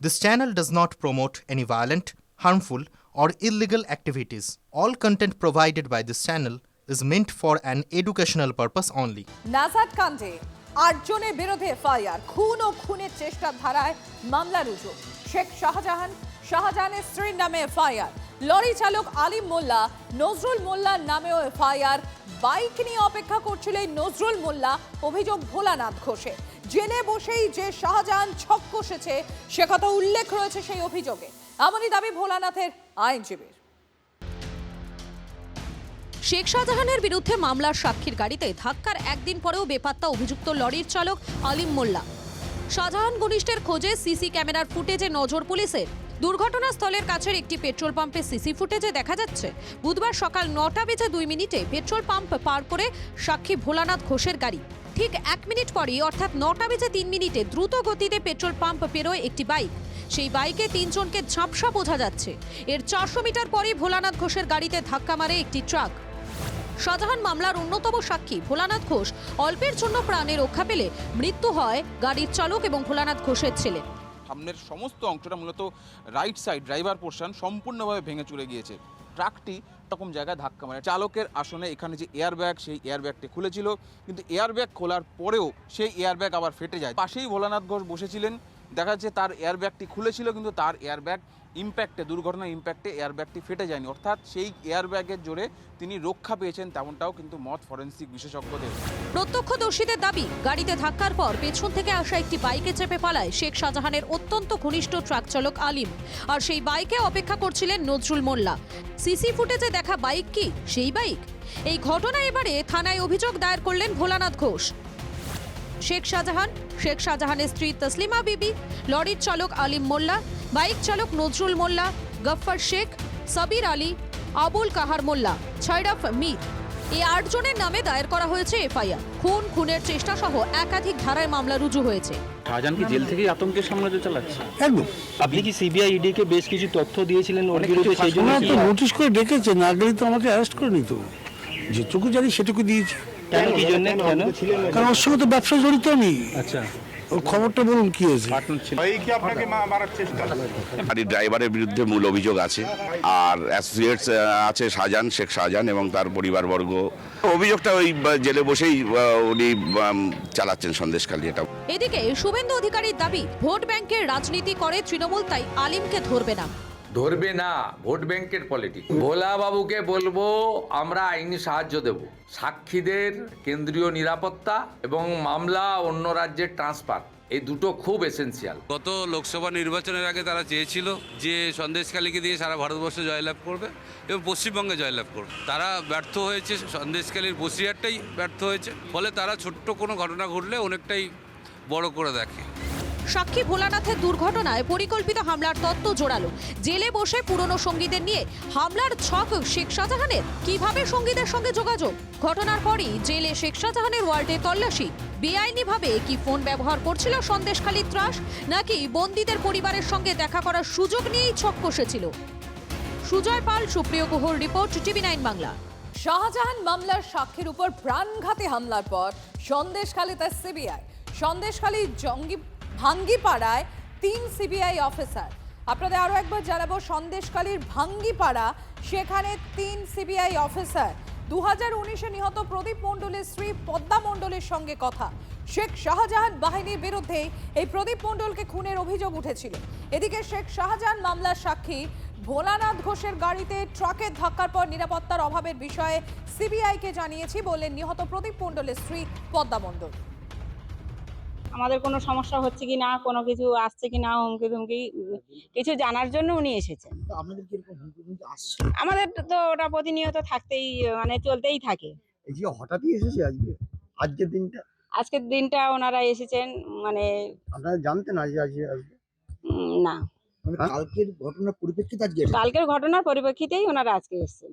This channel does not promote any violent, harmful, or illegal activities. All content provided by this channel is meant for an educational purpose only. নাজাত কাণ্ডে ৮ জনের বিরুদ্ধে FIR, খুন ও খুনের চেষ্টার ধারায় মামলা রুজু। শেখ শাহজাহানের স্ত্রীর নামে এফআইআর, লরি চালক আলিম মোল্লা, নজরুল মোল্লার নামেও এফআইআর। বাইক নিয়ে অপেক্ষা করছিলেন নজরুল মোল্লা, অভিযোগ ভোলানাথ ঘোষে। জেলে বসেই যে শাহজাহান ছক কষেছে সে কথা উল্লেখ রয়েছে সেই অভিযোগে। এমনই দাবি ভোলানাথের আইনজীবীর। শেখ শাহজাহানের বিরুদ্ধে মামলার সাক্ষীর গাড়িতে ধাক্কার একদিন পরেও বেপাত্তা অভিযুক্ত লরির চালক আলিম মোল্লা। শাহজাহান ঘনিষ্ঠের খোঁজে সিসি ক্যামেরার ফুটেজে নজর পুলিশের। দুর্ঘটনাস্থলের কাছের একটি পেট্রোল পাম্পে সিসি ফুটেজে দেখা যাচ্ছে বুধবার সকাল 9টা বেজে 2 মিনিটে পেট্রোল পাম্প পার করে সাক্ষী ভোলানাথ ঘোষের গাড়ি। ঠিক 1 মিনিট পরই অর্থাৎ 9টা বেজে 3 মিনিটে দ্রুত গতিতে পেট্রোল পাম্প পেরোয় একটি বাইক। সেই বাইকে 3 জনকে ঝাপসা বোঝা যাচ্ছে। এর 400 মিটার পরেই ভোলানাথ ঘোষের গাড়িতে ধাক্কা মারে একটি ট্রাক। শাহজাহান মামলার অন্যতম সাক্ষী ভোলানাথ ঘোষ অল্পের জন্য প্রাণে রক্ষা পেলে মৃত্যু হয় গাড়ির চালক এবং ভোলানাথ ঘোষের ছেলে। সামনের সমস্ত অংশটা মূলত রাইট সাইড ড্রাইভার পোর্শন সম্পূর্ণভাবে ভেঙে চুরে গিয়েছে। ট্রাকটি এরকম জায়গায় ধাক্কা মারে। চালকের আসনে এখানে যে এয়ারব্যাগ, সেই এয়ারব্যাগটি খুলেছিল, কিন্তু এয়ারব্যাগ খোলার পরেও সেই এয়ারব্যাগ আবার ফেটে যায়। পাশেই ভোলানাথ ঘোষ বসেছিলেন, দেখা যাচ্ছে তার এয়ারব্যাগটি খুলেছিল, কিন্তু তার এয়ারব্যাগ ইম্প্যাক্টে, দুর্ঘটনার ইম্প্যাক্টে এয়ারব্যাগটি ফেটে যায়নি, অর্থাৎ সেই এয়ারব্যাগের জোরে তিনি রক্ষা পেয়েছেন, তেমনটাও কিন্তু মত ফরেন্সিক বিশেষজ্ঞদের। প্রত্যক্ষদর্শীদের দাবি, গাড়িতে ধাক্কার পর পেছন থেকে আসা একটি বাইকে চেপে পালায় শেখ শাহজাহানের অত্যন্ত ঘনিষ্ঠ ট্রাক চালক আলিম, আর সেই বাইকে অপেক্ষা করছিলেন নজরুল মোল্লা। সিসি ফুটেজে দেখা বাইক কি সেই বাইক? এই ঘটনায় এবারে থানায় অভিযোগ দায়ের করলেন ভোলানাথ ঘোষ। শেখ শাহজাহানের স্ত্রী তসলিমা বিবি, লরির চালক আলিম মোল্লা, বাইক চালক নজরুল মোল্লা, গফফর শেখ, সাবির আলী, আবুল কাহার মোল্লা, ছয়রাফ মীর, এই 8 জনের নামে দায়ের করা হয়েছে এফআইআর। খুনের চেষ্টা সহ একাধিক ধারায় মামলা রুজু হয়েছে। শাহজাহান কি জেল থেকেই আতঙ্কের সাম্রাজ্য চালাচ্ছে? একদম। আপনি কি সিবিআই ইডি কে বেশ কিছু তথ্য দিয়েছিলেন ওর বিরুদ্ধে? সেই জন্য তো নোটিশ করে ডেকেছে, না গেলে তো আমাকে অ্যারেস্ট করে নিত। যেটুকু জানি সেটুকু দিয়েছি। কেন, কি জন্য, কেন? কারণ ওর সঙ্গে তো ব্যবসা জড়িত আমি। আচ্ছা, ওর খবরটা বলুন কি হয়েছে। গাড়ির ড্রাইভারের বিরুদ্ধে মূল অভিযোগ আছে, আর অ্যাসোসিয়েটস আছে শেখ শাহজাহান এবং তার পরিবারবর্গ। অভিযোগটা ওই জেলে বসেই উনি চালাচ্ছেন সন্দেশখালী। এটা এদিকে শুভেন্দু অধিকারীর দাবি, ভোট ব্যাংকের রাজনীতি করে তৃণমূল, তাই আলিমকে ধরবে না। ভোট ব্যাংকের পলিটিক্স। ভোলা বাবুকে বলবো আমরা আইনি সাহায্য দেব, সাক্ষীদের কেন্দ্রীয় নিরাপত্তা এবং মামলা অন্য রাজ্যের ট্রান্সফার, এই দুটো খুব এসেন্সিয়াল। গত লোকসভা নির্বাচনের আগে তারা চেয়েছিল যে সন্দেশখালীকে দিয়ে সারা ভারতবর্ষে জয়লাভ করবে এবং পশ্চিমবঙ্গে জয়লাভ করবে। তারা ব্যর্থ হয়েছে, সন্দেশখালীর বসিরহাটটাই ব্যর্থ হয়েছে। ফলে তারা ছোট্ট কোনো ঘটনা ঘটলে অনেকটাই বড় করে দেখে। সাক্ষী ভোলানাথের দুর্ঘটনায় পরিকল্পিত হামলার তত্ত্ব জোরালো। জেলে বসে পুরনো সঙ্গীদের নিয়ে হামলার ছক শেখ শাহজাহানের। কিভাবে সঙ্গীদের সঙ্গে যোগাযোগ? ঘটনার পরই জেলে শেখ শাহজাহানের ওয়ার্ডে তল্লাশি। বেআইনিভাবে কি ফোন ব্যবহার করছিল সন্দেশখালী ত্রাস, নাকি বন্দীদের পরিবারের সঙ্গে দেখা করার সুযোগ নিয়েই ছক কষেছিল? সুজয় পাল, সুপ্রিয় গুহর রিপোর্ট, টিভি9 বাংলা। শাহজাহান মামলার সাক্ষীর উপর প্রাণঘাতী হামলার পর সন্দেশখালীতে সিবিআই। সন্দেশখালী ভাঙ্গিপাড়ায় 3 সিবিআই অফিসার। আপনাদের আরো একবার জানাবো, সন্দেশখালীর ভাঙ্গিপাড়া, সেখানে 3 সিবিআই অফিসার। 2019-এ নিহত প্রদীপ মণ্ডলের স্ত্রী পদ্মা মণ্ডলের সঙ্গে কথা। শেখ শাহজাহান বাহিনীর বিরুদ্ধে এই প্রদীপ মণ্ডলকে খুনের অভিযোগ উঠেছিল। এদিকে শেখ শাহজাহান মামলার সাক্ষী ভোলানাথ ঘোষের গাড়িতে ট্রাকের ধাক্কার পর নিরাপত্তার অভাবের বিষয়ে সিবিআইকে জানিয়েছি বললেন নিহত প্রদীপ মণ্ডলের স্ত্রী পদ্মা মণ্ডল। আমাদের কোনো সমস্যা হচ্ছে কি না, কোনো কিছু আসছে কি না, হুমকি ধুমকি কিছু জানার জন্য উনি এসেছেন। আপনাদের কি এরকম হুমকি ধুমকি আসছে? আমাদের তো ওটা প্রতিনিয়ত থাকতেই, মানে চলতেই থাকে। এই যে হঠাৎই এসেছে আজকের দিনটা ওনারা এসেছেন, মানে আপনারা জানতেন আজকে আসবে? না, কালকের ঘটনার পরিপ্রেক্ষিতে কালকের ঘটনার পরিপ্রেক্ষিতেই ওনারা আজকে এসেছেন।